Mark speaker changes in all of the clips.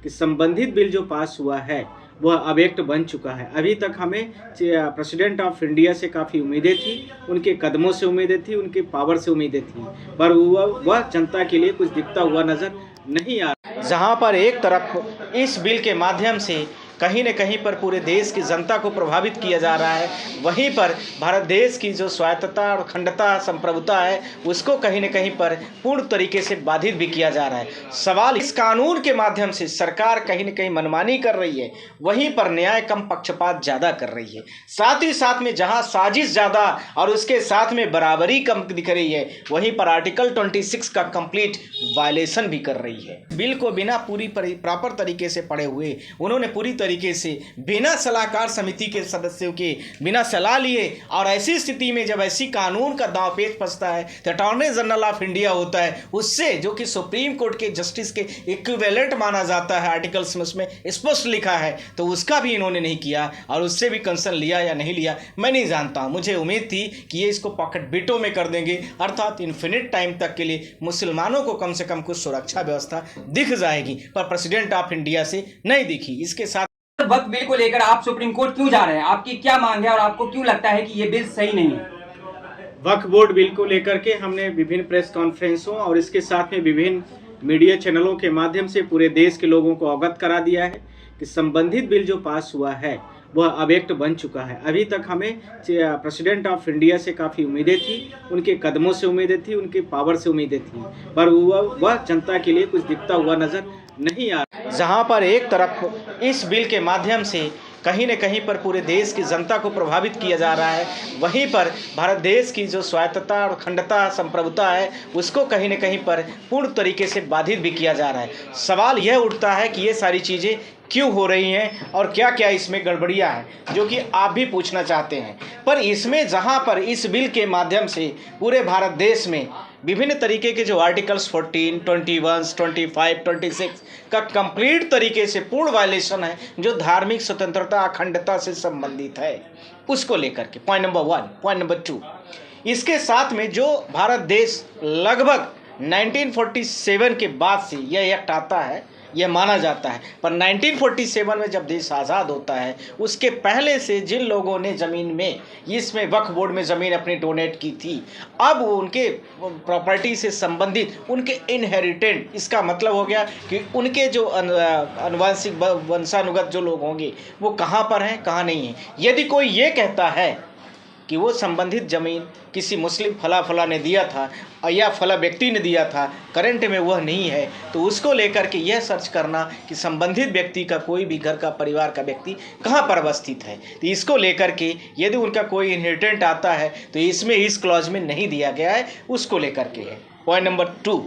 Speaker 1: कि संबंधित बिल जो पास हुआ है वह अब एक्ट बन चुका है। अभी तक हमें प्रेसिडेंट ऑफ इंडिया से काफ़ी उम्मीदें थी, उनके कदमों से उम्मीदें थी, उनके पावर से उम्मीदें थी, पर वह जनता के लिए कुछ दिखता हुआ नज़र नहीं आ रहा। जहां पर एक तरफ इस बिल के माध्यम से कहीं न कहीं पर पूरे देश की जनता को प्रभावित किया जा रहा है, वहीं पर भारत देश की जो स्वायत्तता और अखंडता संप्रभुता है उसको कहीं न कहीं पर पूर्ण तरीके से बाधित भी किया जा रहा है। सवाल इस कानून के माध्यम से सरकार कहीं न कहीं मनमानी कर रही है, वहीं पर न्याय कम पक्षपात ज़्यादा कर रही है। साथ ही साथ में जहाँ साजिश ज़्यादा और उसके साथ में बराबरी कम दिख रही है, वहीं पर आर्टिकल 26 का कंप्लीट वायलेशन भी कर रही है। बिल को बिना पूरी प्रॉपर तरीके से पढ़े हुए उन्होंने पूरी तरीके से बिना सलाहकार समिति के सदस्यों के बिना सलाह लिए, और ऐसी स्थिति में जब ऐसी कानून का दांव पेच फंसता है तो अटॉर्नी जनरल ऑफ इंडिया होता है, उससे जो कि सुप्रीम कोर्ट के जस्टिस के इक्विवेलेंट माना जाता है, आर्टिकल्स में उसमें स्पष्ट लिखा है, तो उसका भी इन्होंने नहीं किया। और उससे भी कंसर्न लिया या नहीं लिया मैं नहीं जानता हूँ। मुझे उम्मीद थी कि ये इसको पॉकेट बिटों में कर देंगे, अर्थात इन्फिनिट टाइम तक के लिए मुसलमानों को कम से कम कुछ सुरक्षा व्यवस्था दिख जाएगी, पर प्रेसिडेंट ऑफ इंडिया से नहीं दिखी। इसके साथ
Speaker 2: वक्फ बिल को लेकर आप सुप्रीम कोर्ट क्यों जा रहे हैं? आपकी क्या मांग है और आपको क्यों लगता है कि ये बिल सही नहीं है?
Speaker 1: वक्फ बोर्ड बिल को लेकर के हमने विभिन्न प्रेस कॉन्फ्रेंसों और इसके साथ में विभिन्न मीडिया चैनलों के माध्यम से पूरे देश के लोगों को अवगत करा दिया है कि संबंधित बिल जो पास हुआ है वह अब एक्ट बन चुका है। अभी तक हमें प्रेसिडेंट ऑफ इंडिया से काफ़ी उम्मीदें थी, उनके कदमों से उम्मीदें थी, उनके पावर से उम्मीदें थी, पर वह जनता के लिए कुछ दिखता हुआ नज़र नहीं आ रहा। जहां पर एक तरफ इस बिल के माध्यम से कहीं न कहीं पर पूरे देश की जनता को प्रभावित किया जा रहा है, वहीं पर भारत देश की जो स्वायत्तता और अखंडता संप्रभुता है उसको कहीं न कहीं पर पूर्ण तरीके से बाधित भी किया जा रहा है। सवाल यह उठता है कि ये सारी चीज़ें क्यों हो रही हैं और क्या क्या इसमें गड़बड़ियाँ हैं, जो कि आप भी पूछना चाहते हैं। पर इसमें जहाँ पर इस बिल के माध्यम से पूरे भारत देश में विभिन्न तरीके के जो आर्टिकल्स 14, 21, 25, 26 का कंप्लीट तरीके से पूर्ण वायलेशन है, जो धार्मिक स्वतंत्रता अखंडता से संबंधित है, उसको लेकर के पॉइंट नंबर 1। पॉइंट नंबर 2, इसके साथ में जो भारत देश लगभग 1947 के बाद से यह एक्ट आता है, यह माना जाता है, पर 1947 में जब देश आज़ाद होता है उसके पहले से जिन लोगों ने ज़मीन में इसमें वक्फ बोर्ड में ज़मीन अपनी डोनेट की थी, अब वो उनके प्रॉपर्टी से संबंधित उनके इनहेरिटेंट, इसका मतलब हो गया कि उनके जो अनुवांशिक वंशानुगत जो लोग होंगे वो कहाँ पर हैं, कहाँ नहीं हैं। यदि कोई ये कहता है कि वो संबंधित ज़मीन किसी मुस्लिम फला ने दिया था या फला व्यक्ति ने दिया था, करंट में वह नहीं है, तो उसको लेकर के यह सर्च करना कि संबंधित व्यक्ति का कोई भी घर का परिवार का व्यक्ति कहाँ पर अवस्थित है, तो इसको लेकर के यदि उनका कोई इनहेरिटेंट आता है तो इसमें इस क्लॉज में नहीं दिया गया है, उसको लेकर के है। पॉइंट नंबर 2,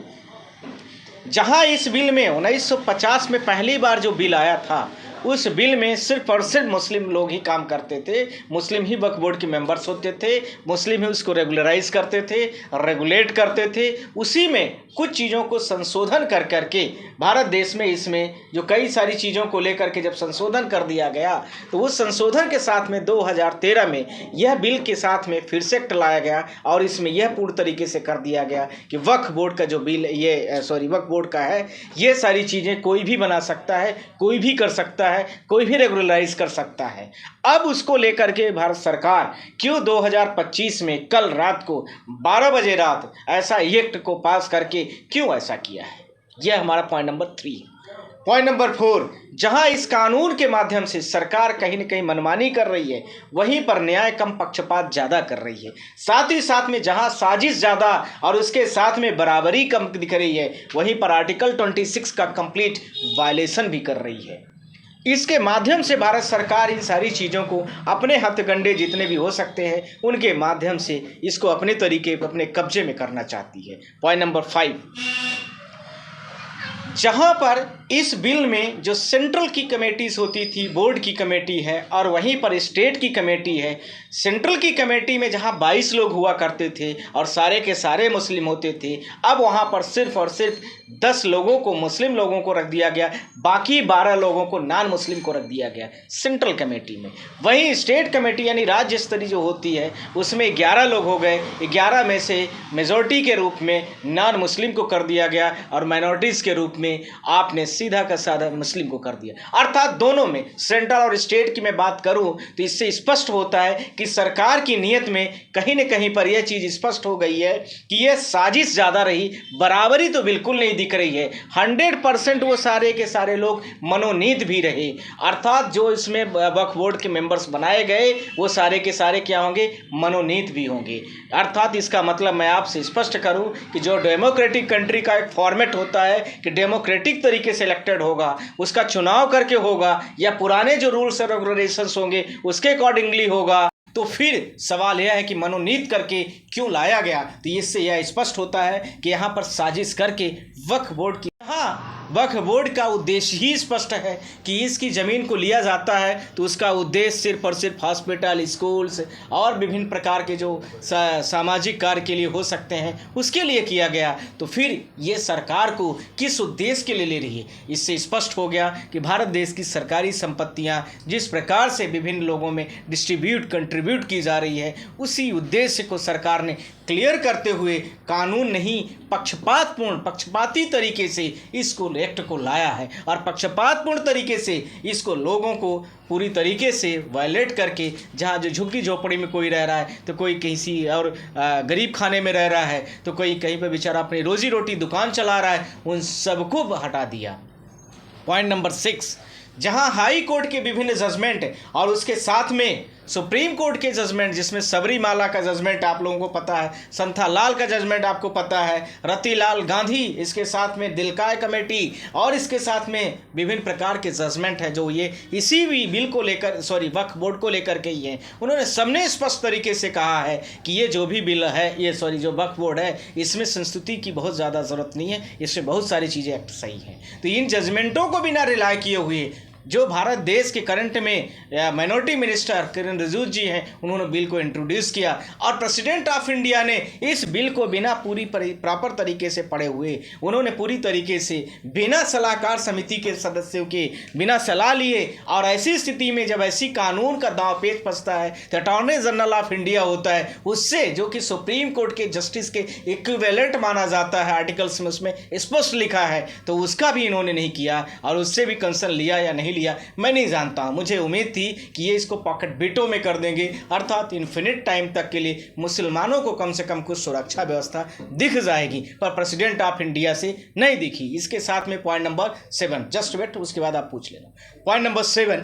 Speaker 1: जहाँ इस बिल में 1950 में पहली बार जो बिल आया था, उस बिल में सिर्फ और सिर्फ मुस्लिम लोग ही काम करते थे, मुस्लिम ही वक्फ बोर्ड के मेंबर्स होते थे, मुस्लिम ही उसको रेगुलराइज करते थे, रेगुलेट करते थे। उसी में कुछ चीज़ों को संशोधन कर करके भारत देश में इसमें जो कई सारी चीज़ों को लेकर के जब संशोधन कर दिया गया, तो उस संशोधन के साथ में 2013 में यह बिल के साथ में फिर से एक्ट लाया गया और इसमें यह पूर्ण तरीके से कर दिया गया कि वक्फ बोर्ड का जो बिल वक्फ बोर्ड का है, ये सारी चीज़ें कोई भी बना सकता है, कोई भी कर सकता है, कोई भी रेगुलराइज कर सकता है। अब उसको लेकर के भारत सरकार क्यों 2025 में कल रात को 12 बजे रात ऐसा एक्ट को पास करके क्यों ऐसा किया है, यह हमारा पॉइंट नंबर 3। पॉइंट नंबर 4, जहां इस कानून के माध्यम से सरकार कहीं न कहीं मनमानी कर रही है, वहीं पर न्याय कम पक्षपात ज़्यादा कर रही है। साथ ही साथ में जहां साजिश ज़्यादा और उसके साथ में बराबरी कम दिख रही है, वहीं पर आर्टिकल 26 का कंप्लीट वायलेशन भी कर रही है। इसके माध्यम से भारत सरकार इन सारी चीज़ों को अपने हथकंडे जितने भी हो सकते हैं उनके माध्यम से इसको अपने तरीके अपने कब्जे में करना चाहती है। पॉइंट नंबर 5, जहां पर इस बिल में जो सेंट्रल की कमेटीज होती थी, बोर्ड की कमेटी है और वहीं पर स्टेट की कमेटी है। सेंट्रल की कमेटी में जहां 22 लोग हुआ करते थे और सारे के सारे मुस्लिम होते थे, अब वहां पर सिर्फ और सिर्फ 10 लोगों को, मुस्लिम लोगों को रख दिया गया, बाकी 12 लोगों को नॉन मुस्लिम को रख दिया गया सेंट्रल कमेटी में। वहीं स्टेट कमेटी यानी राज्य स्तरीय जो होती है उसमें 11 लोग हो गए, 11 में से मेजॉरिटी के रूप में नॉन मुस्लिम को कर दिया गया और माइनॉरिटीज़ के रूप में में आपने सीधा का साधा मुस्लिम को कर दिया। अर्थात दोनों में, सेंट्रल और स्टेट की मैं बात करूं तो इससे स्पष्ट होता है कि सरकार की नीयत में कहीं न कहीं पर यह चीज़ स्पष्ट हो गई है कि यह साजिश ज़्यादा रही, बराबरी तो बिल्कुल नहीं दिख रही है। 100% वो सारे के सारे लोग मनोनीत भी रहे, अर्थात जो इसमें वक्फ बोर्ड के मेंबर्स बनाए गए वो सारे के सारे क्या होंगे, मनोनीत भी होंगे। अर्थात इसका मतलब मैं आपसे स्पष्ट करूं कि जो डेमोक्रेटिक कंट्री का एक फॉर्मेट होता है कि डेमोक्रेटिक तरीके से इलेक्टेड होगा, उसका चुनाव करके होगा या पुराने जो रूल्स और रेगुलेशंस होंगे उसके अकॉर्डिंगली होगा, तो फिर सवाल यह है कि मनोनीत करके क्यों लाया गया। तो इससे यह स्पष्ट होता है कि यहाँ पर साजिश करके वक्फ बोर्ड की, हाँ, वक्फ बोर्ड का उद्देश्य ही स्पष्ट है कि इसकी ज़मीन को लिया जाता है तो उसका उद्देश्य सिर्फ और सिर्फ हॉस्पिटल, स्कूल्स और विभिन्न प्रकार के जो सामाजिक कार्य के लिए हो सकते हैं उसके लिए किया गया। तो फिर ये सरकार को किस उद्देश्य के लिए ले रही है, इससे स्पष्ट हो गया कि भारत देश की सरकारी संपत्तियां जिस प्रकार से विभिन्न लोगों में कंट्रीब्यूट की जा रही है, उसी उद्देश्य को सरकार ने क्लियर करते हुए कानून नहीं पक्षपाती तरीके से इसको एक्ट को लाया है और पक्षपातपूर्ण तरीके से इसको लोगों को पूरी तरीके से वायलेट करके, जहाँ जो झुग्गी झोपड़ी में कोई रह रहा है तो कोई किसी और गरीब खाने में रह रहा है तो कोई कहीं पर बेचारा अपनी रोजी रोटी दुकान चला रहा है, उन सबको हटा दिया। पॉइंट नंबर 6, जहां हाई कोर्ट के विभिन्न जजमेंट और उसके साथ में सुप्रीम कोर्ट के जजमेंट, जिसमें सबरीमाला का जजमेंट आप लोगों को पता है, संथालाल का जजमेंट आपको पता है, रतिलाल गांधी, इसके साथ में दिलकाय कमेटी और इसके साथ में विभिन्न प्रकार के जजमेंट है जो ये इसी भी बिल को लेकर वक्फ बोर्ड को लेकर के ही हैं। उन्होंने सबने स्पष्ट तरीके से कहा है कि ये जो भी बिल है, ये जो वक्फ बोर्ड है, इसमें संस्तुति की बहुत ज़्यादा ज़रूरत नहीं है, इसमें बहुत सारी चीज़ें एक्ट सही हैं। तो इन जजमेंटों को बिना रिलाय किए हुए जो भारत देश के करंट में माइनॉरिटी मिनिस्टर किरण रिजिजू जी हैं, उन्होंने बिल को इंट्रोड्यूस किया और प्रेसिडेंट ऑफ इंडिया ने इस बिल को बिना पूरी प्रॉपर तरीके से पढ़े हुए, उन्होंने पूरी तरीके से बिना सलाहकार समिति के सदस्यों के बिना सलाह लिए, और ऐसी स्थिति में जब ऐसी कानून का दांव पेच फंसता है तो अटॉर्नी जनरल ऑफ इंडिया होता है, उससे जो कि सुप्रीम कोर्ट के जस्टिस के इक्विवेलेंट माना जाता है, आर्टिकल्स में उसमें स्पष्ट लिखा है, तो उसका भी इन्होंने नहीं किया और उससे भी कंसर्न लिया या नहीं लिया मैं नहीं जानता। मुझे उम्मीद थी कि ये इसको पॉकेट बिटो में कर देंगे, अर्थात इन्फिनिट टाइम तक के लिए मुसलमानों को कम से कम कुछ सुरक्षा व्यवस्था दिख जाएगी, पर प्रेसिडेंट ऑफ इंडिया से नहीं दिखी। इसके साथ में पॉइंट नंबर 7, जस्ट वेट, उसके बाद आप पूछ लेना। पॉइंट नंबर 7,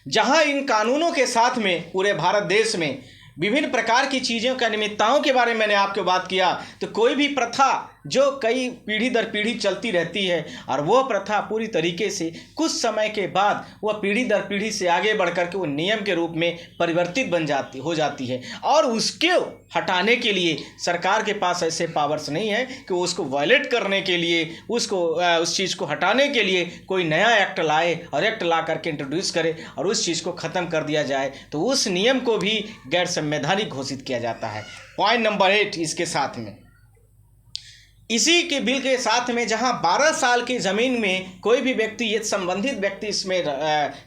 Speaker 1: जहां इन कानूनों के साथ में पूरे भारत देश में विभिन्न प्रकार की चीज़ों का निमित्ताओं के बारे में मैंने आपको बात किया, तो कोई भी प्रथा जो कई पीढ़ी दर पीढ़ी चलती रहती है और वो प्रथा पूरी तरीके से कुछ समय के बाद वह पीढ़ी दर पीढ़ी से आगे बढ़ कर के वो नियम के रूप में परिवर्तित हो जाती है, और उसके हटाने के लिए सरकार के पास ऐसे पावर्स नहीं है कि वो उसको वायलेट करने के लिए, उस चीज़ को हटाने के लिए कोई नया एक्ट लाए और एक्ट ला करके इंट्रोड्यूस करे और उस चीज़ को ख़त्म कर दिया जाए, तो उस नियम को भी गैर संवैधानिक घोषित किया जाता है। पॉइंट नंबर 8, इसके साथ में इसी के बिल के साथ में जहां 12 साल की ज़मीन में कोई भी व्यक्ति, ये संबंधित व्यक्ति इसमें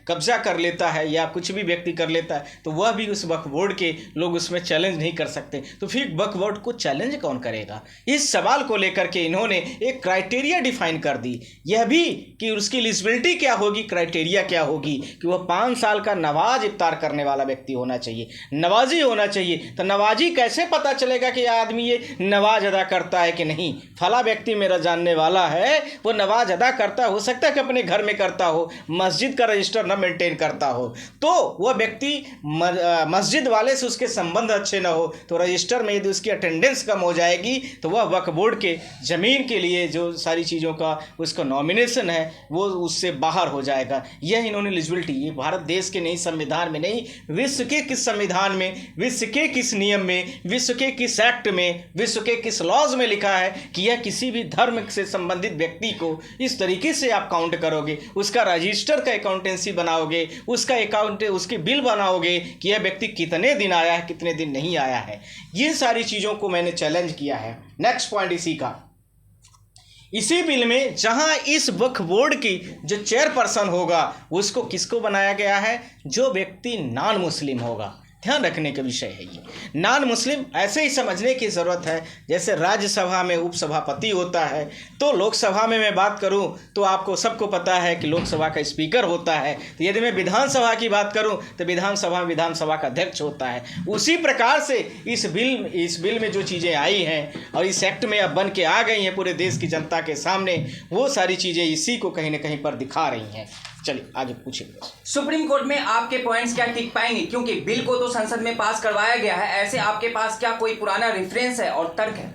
Speaker 1: कब्जा कर लेता है या कुछ भी व्यक्ति कर लेता है, तो वह भी उस वक्फ बोर्ड के लोग उसमें चैलेंज नहीं कर सकते। तो फिर वक्फ बोर्ड को चैलेंज कौन करेगा? इस सवाल को लेकर के इन्होंने एक क्राइटेरिया डिफाइन कर दी, यह भी कि उसकी एलिजिबिलिटी क्या होगी, क्राइटेरिया क्या होगी कि वह 5 साल का नवाज इफ्तार करने वाला व्यक्ति होना चाहिए, नवाजी होना चाहिए। तो नवाजी कैसे पता चलेगा कि आदमी ये नवाज अदा करता है कि नहीं? फला व्यक्ति मेरा जानने वाला है, वो नमाज अदा करता, हो सकता है कि अपने घर में करता हो, मस्जिद का रजिस्टर न मेंटेन करता हो, तो वह व्यक्ति मस्जिद वाले से उसके संबंध अच्छे न हो, तो रजिस्टर में यदि उसकी अटेंडेंस कम हो जाएगी तो वह वक्फ बोर्ड के ज़मीन के लिए जो सारी चीज़ों का उसका नॉमिनेशन है वो उससे बाहर हो जाएगा। यह इन्होंने एलिजिबिलिटी, ये भारत देश के नहीं, संविधान में नहीं, विश्व के किस संविधान में, विश्व के किस नियम में, विश्व के किस एक्ट में, विश्व के किस लॉज में लिखा है कि यह किसी भी धर्म से संबंधित व्यक्ति को इस तरीके से आप काउंट करोगे, उसका रजिस्टर का अकाउंटेंसी बनाओगे, उसके बिल बनाओगे कि यह व्यक्ति कितने दिन आया है, कितने दिन नहीं आया है। ये सारी चीज़ों को मैंने चैलेंज किया है। नेक्स्ट पॉइंट इसी बिल में जहां इस वक्फ बोर्ड की जो चेयरपर्सन होगा उसको किसको बनाया गया है? जो व्यक्ति नॉन मुस्लिम होगा, ध्यान रखने का विषय है ये। नॉन मुस्लिम ऐसे ही समझने की ज़रूरत है जैसे राज्यसभा में उपसभापति होता है, तो लोकसभा में मैं बात करूं तो आपको सबको पता है कि लोकसभा का स्पीकर होता है। तो यदि मैं विधानसभा की बात करूं तो विधानसभा का अध्यक्ष होता है। उसी प्रकार से इस बिल में जो चीज़ें आई हैं और इस एक्ट में अब बन के आ गई हैं पूरे देश की जनता के सामने, वो सारी चीज़ें इसी को कहीं ना कहीं पर दिखा रही हैं। चलिए आगे पूछिए।
Speaker 2: सुप्रीम कोर्ट में आपके पॉइंट्स क्या टिक पाएंगे, क्योंकि बिल को तो संसद में पास करवाया गया है, ऐसे आपके पास क्या कोई पुराना रेफरेंस है और तर्क है?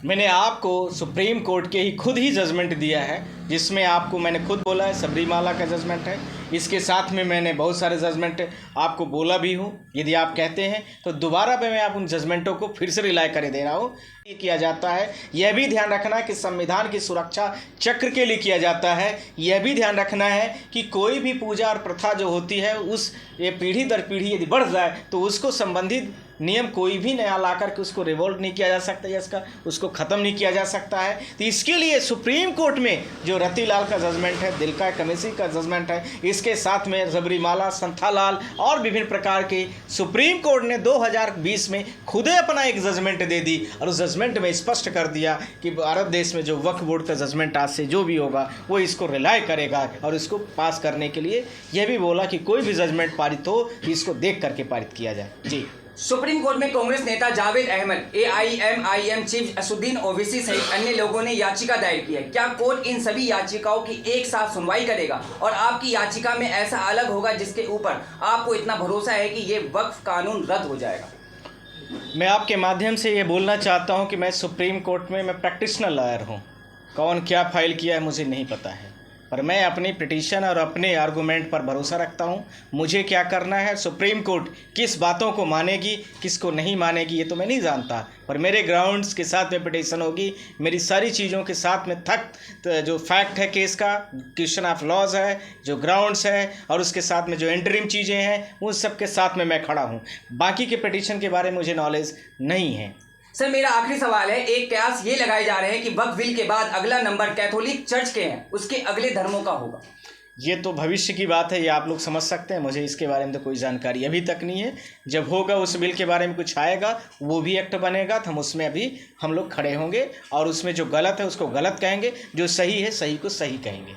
Speaker 1: मैंने आपको सुप्रीम कोर्ट के ही खुद ही जजमेंट दिया है, जिसमें आपको मैंने खुद बोला है सबरीमाला का जजमेंट है। इसके साथ में मैंने बहुत सारे जजमेंट आपको बोला भी हूँ। यदि आप कहते हैं तो दोबारा मैं आप उन जजमेंटों को फिर से रिलाय कर दे रहा हूँ। ये किया जाता है, यह भी ध्यान रखना कि संविधान की सुरक्षा चक्र के लिए किया जाता है। यह भी ध्यान रखना है कि कोई भी पूजा और प्रथा जो होती है उस ये पीढ़ी दर पीढ़ी यदि बढ़ जाए तो उसको संबंधित नियम कोई भी नया ला करके उसको रिवोल्ट नहीं किया जा सकता या उसको ख़त्म नहीं किया जा सकता है। तो इसके लिए सुप्रीम कोर्ट में जो रतिलाल का जजमेंट है, दिलका कमेसी का जजमेंट है, इसके साथ में सबरीमाला, संथालाल और विभिन्न प्रकार के सुप्रीम कोर्ट ने 2020 में खुदे अपना एक जजमेंट दे दी और उस जजमेंट में स्पष्ट कर दिया कि भारत देश में जो वक्फ बोर्ड का जजमेंट आज से जो भी होगा वो इसको रिलाय करेगा और इसको पास करने के लिए यह भी बोला कि कोई भी जजमेंट पारित हो इसको देख करके पारित किया जाए। जी,
Speaker 2: सुप्रीम कोर्ट में कांग्रेस नेता जावेद अहमद, AIMIM चीफ असुद्दीन ओवैसी सहित अन्य लोगों ने याचिका दायर की है। क्या कोर्ट इन सभी याचिकाओं की एक साथ सुनवाई करेगा और आपकी याचिका में ऐसा अलग होगा जिसके ऊपर आपको इतना भरोसा है कि ये वक्फ कानून रद्द हो जाएगा?
Speaker 1: मैं आपके माध्यम से ये बोलना चाहता हूँ कि मैं सुप्रीम कोर्ट में मैं प्रैक्टिशनर लॉयर हूँ। कौन क्या फाइल किया है मुझे नहीं पता है, पर मैं अपनी पिटीशन और अपने आर्गूमेंट पर भरोसा रखता हूँ। मुझे क्या करना है, सुप्रीम कोर्ट किस बातों को मानेगी किसको नहीं मानेगी ये तो मैं नहीं जानता, पर मेरे ग्राउंड्स के साथ में पिटीशन होगी। मेरी सारी चीज़ों के साथ में जो फैक्ट है केस का, क्वेश्चन ऑफ लॉज है, जो ग्राउंड्स है और उसके साथ में जो इंटरिम चीज़ें हैं उन सब के साथ में मैं खड़ा हूँ। बाकी के पिटीशन के बारे में मुझे नॉलेज नहीं है।
Speaker 2: सर, मेरा आखिरी सवाल है। एक कयास ये लगाए जा रहे हैं कि वक्फ बिल के बाद अगला नंबर कैथोलिक चर्च के हैं, उसके अगले धर्मों का होगा।
Speaker 1: ये तो भविष्य की बात है, ये आप लोग समझ सकते हैं। मुझे इसके बारे में तो कोई जानकारी अभी तक नहीं है। जब होगा उस बिल के बारे में कुछ आएगा, वो भी एक्ट बनेगा तो हम उसमें अभी हम लोग खड़े होंगे और उसमें जो गलत है उसको गलत कहेंगे, जो सही है सही को सही कहेंगे।